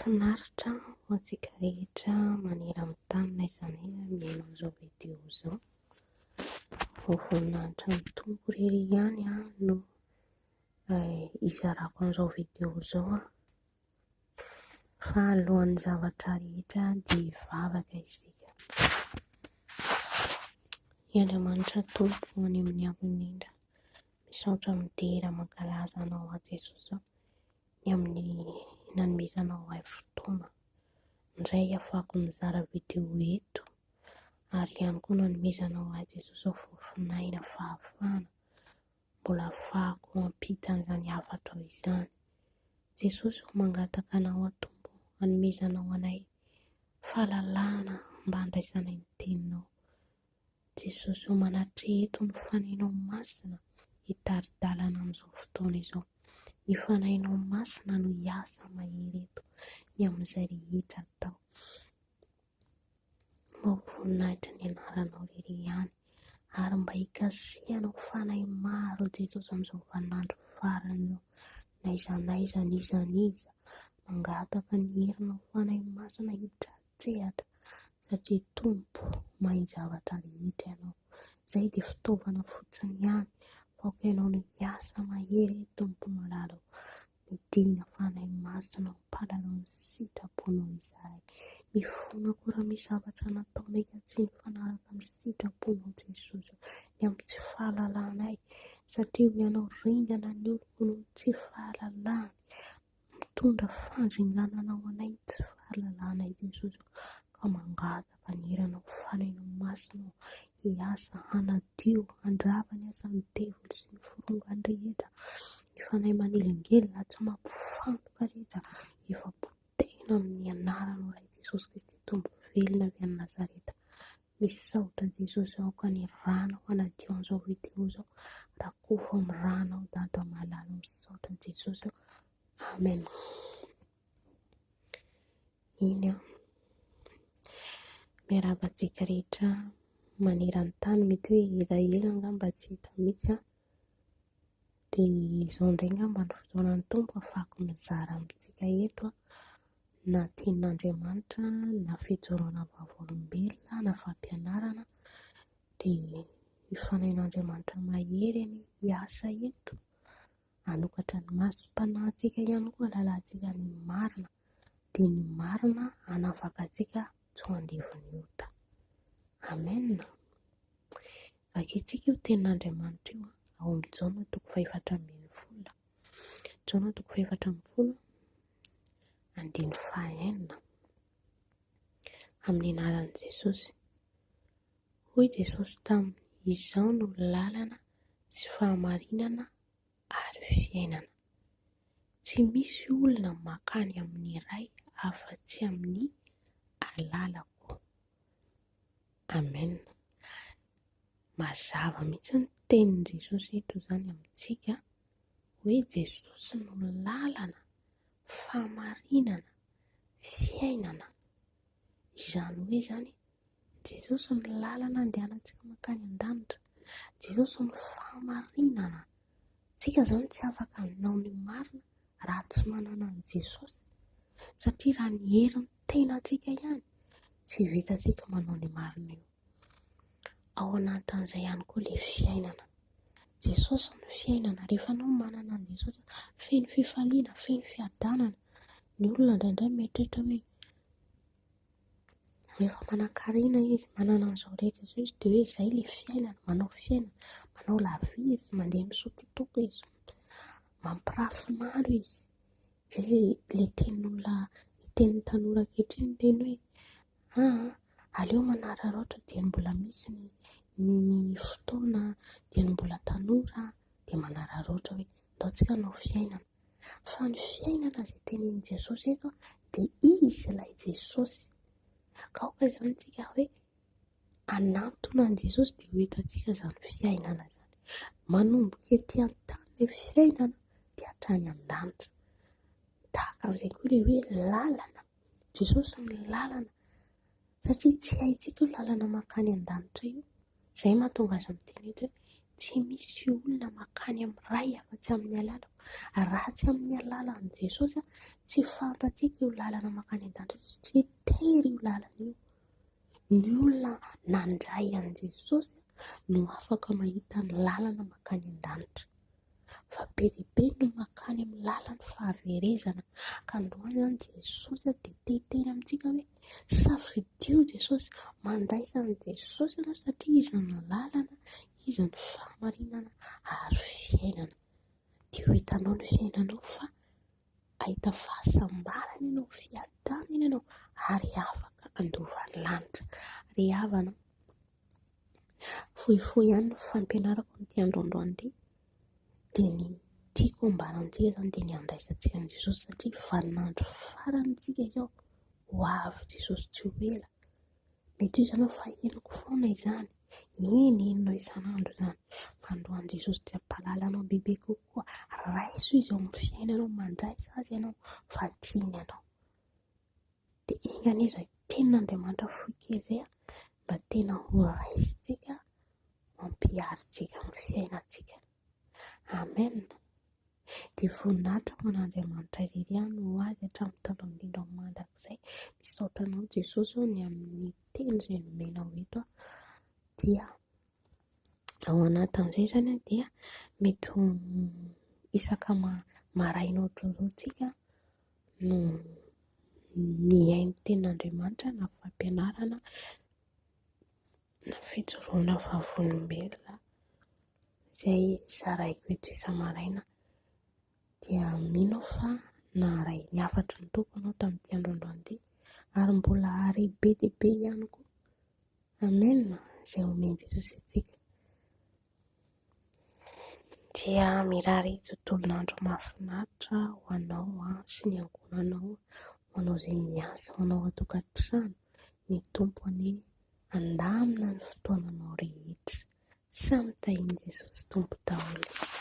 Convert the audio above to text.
Mahafinaritra ho antsika rehetra manery amin'ny tany na aiza na aiza miaino an'izao video izao. Vao voninahitra ny tompo irery ihany no izarako an'izao video izao fa alohan'ny zavatra rehetra dia hivavaka isika. I Andriamanitra Tompo any amin'ny ambony indra, misaotra midera mankalaza anao a Jesosy aho, ny amin'ny nanomezanao ahy fotoana indray ahafahako mizara video eto, ary ihany koa nanomezanao ahy Jesosy aho fofinaina fahafahana mbola ahafahako mampita an'izany hafatao izany. Jesosy aho mangataka anao a Tompo, nanomezanao anay fahalalahana mba handraisanay ny teninao. Jesosy aho manatreto ny fanainao masina hitari-dalana amin'izao fotoana izao. Ny fanainao masina no hiasa mahery eto ny amin'izay rehetra atao. Mba ho voninahitra ny anaranao irery ihany, ary mba hikasihanao fanahy maro Jesosy amin'izao vaninandro farany izao. N'aiza n'iza mangataka ny herinao fanahy masina hitratrehatra, satria Tompo mahay zavatra rehetra ianao. Izay dia fitaovana fotsiny ihany faokainao no hiasa mahery Tompo malala. Midina fanahy masina mpalalao ny sitraponao izay. Mifono akory raha misy zavatra nataonay ka tsy nifanaraka amin'ny sitraponao Jesosy, ny amin'ny tsy fahalalanay, satria ianao ringana ny oloko no tsy fahalalany, mitondra fandringananao anay tsy fahalalanay Jesosy. Ka mangataka ny heranao fanainao masina hiasa hanadio handrava ny asan'ny devily sy ny forongany rehetra, ny fanahy manelingelina tsy mampifantoka rehetra, efa potehina amin'ny anaranao Ray Jesosy Kristy Tompo velona avy any Nazareta. Misaotra Jesosy aho ka ny ranao hanadio an'izao video izao, rakofo amin'ny ranao Dada malala. Misaotra Jesosy aho. Amen. Iny aho miarahaba antsika rehetra manery ny tany, mety hoe elaela angamba tsy hita mihitsy dia izao indray angamba ny fotoanan'ny Tompo ahafahako mizara amintsika eto na tenin'Andriamanitra, na fijoroana vavolombelona, na fampianarana, dia ifanain'Andriamanitra mahery ny hiasa eto, hanokatra ny masompanantsika ihany koa lalantsika ny marina, dia ny marina hanafaka antsika tsy ho andevon'ny ota. Amen. Vakitsika io tenin'Andriamanitra io ao amin'ny Jaona 4:4. Jaona 4:4 andiny fahaenina. Amin'ny anaran'i Jesosy. Hoy Jesosy taminy, izao no lalana sy fahamarinana ary fiainana. Tsy misy olona makany amin'ny iray afa-tsy amin'ny alalako. Amen. Mazava mihitsy ny tenin' Jesosy eto izany amintsika hoe Jesosy no lalana, fahamarinana, fiainana. Izany hoe izany Jesosy ny lalana andehanantsika mankany an-danitra, Jesosy ny fahamarinana. Tsika izany tsy afaka hanao ny marina raha tsy manana an Jesosy, satria raha ny herin'ny tenantsika ihany tsy vitantsika manao ny marina io. Ao anatin'izay ihany koa ilay fiainana. Jesosy ny fiainana. Rehefa anao manana an Jesosy, feno fifaliana, feno fiadanana. Ny olona indraindray mieritreritra hoe rehefa manan-karena izy, manana an'izao rehetra izao izy, dia hoe izay ilay fiainana, manao lavia izy, mandeha misototoko izy, mampirafy maro izy. Izay ilay tenin'ny tanora ankehitriny teny hoe aleo manararaotra dia ny mbola misy ny fotoana, dia ny mbola tanora dia manararaotra hoe ataontsika anao fiainana. Fa ny fiainana izay tenin'i Jesosy eto dia izy ilay Jesosy. Ka aoka izany tsika hoe hanantona an Jesosy dia ho hitantsika izany fiainana izany. Manomboka etỳ an-tany ilay fiainana dia hatrany an-danitra. Tahaka amin'izay koa ilay hoe lalana. Jesosy ny lalana, satria tsy haintsika io lalana mankany an-danitra io. Izay mahatonga azy miteny hoe Tsy misy olona makany amin'ny ray afa-tsy amin'ny alala. Raha tsy amin'ny alalan'i Jesosy tsy fantatsika io lalana makany an-danitra satria tery io lalana io. Ny olona nandray an'i Jesosy no afaka mahita ny lalana makany an-danitra. Fa be dia be no makany amin'ny lalany fahaverezana ka androany izany Jesosy dia teteny amintsika hoe safidio Jesosy, mandraisana Jesosy ianao satria izy ny lalana, izy ny fahamarinana ary fiainana. Dia ho hitanao ny fiainanao fa ahita fahasambarana ianao, fiadanana ianao ary afaka handova ny lanitra. Ary havana fohifohy ihany ny fampianarako amin'ity androandroany ity dia ny tiako ambarantsika izany dia ny andraisantsika an'i Jesosy satria vaninandro farantsika izao ho avy Jesosy tsy ho ela. Mety io ianao fa henoko foana izany, henonao isan'andro izany, fa androany Jesosy tsy ampahalalanao bebe kokoa. Raiso izy ao amin'ny fiainanao, mandraisa azy ianao fa tiany ianao. Dia ingana izy tenin'Andriamanitra fohy kely izay mba tena ho raisitsika, mampiharitsika amin'ny fiainantsika. Amen. Dia voninahitra ho an'Andriamanitra irery ihany ho azy hatramin'ny taolon-drindro mandrakizay. Misaotra anao Jesosy ao ny amin'ny teny izay nomenao eto dia ao anatin'izay izany dia mety ho isaka maraina ohatrohatrotsika no mihaino tenin'Andriamanitra na fampianarana na fijoroana vavolombelona izay zaraiko eto isa-maraina. Dia mino fa naharay ny afatry ny tomponao tamin'ity androandroany ity ary mbola hahay be dia be ihany koa. Amen. Izay omeny Jesosy antsika. Dia mirary tontolon'andro mahafinaritra ho anao sy ny ankohonanao, ho anao izay miasa, ho anao an-tokantrano, ny tompony andamina ny fotoananao rehetra. Samy tahiny Jesosy tompo daholo.